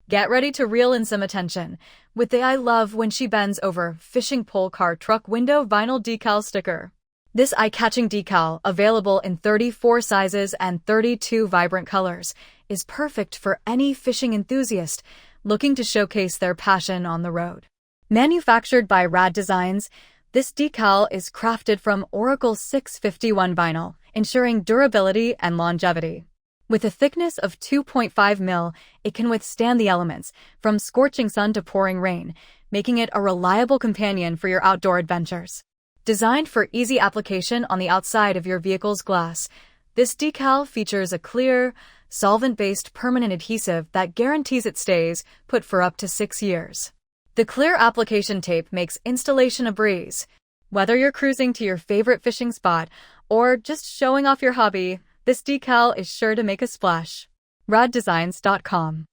Get ready to reel in some attention with the "I love when she bends over" fishing pole car truck window vinyl decal sticker. This eye-catching decal, available in 34 sizes and 32 vibrant colors, is perfect for any fishing enthusiast looking to showcase their passion on the road. Manufactured by Rad Dezigns, this decal is crafted from Oracal 651 vinyl, ensuring durability and longevity. With a thickness of 2.5 mm, it can withstand the elements, from scorching sun to pouring rain, making it a reliable companion for your outdoor adventures. Designed for easy application on the outside of your vehicle's glass, this decal features a clear, solvent-based permanent adhesive that guarantees it stays put for up to 6 years. The clear application tape makes installation a breeze. Whether you're cruising to your favorite fishing spot or just showing off your hobby, this decal is sure to make a splash. raddezigns.com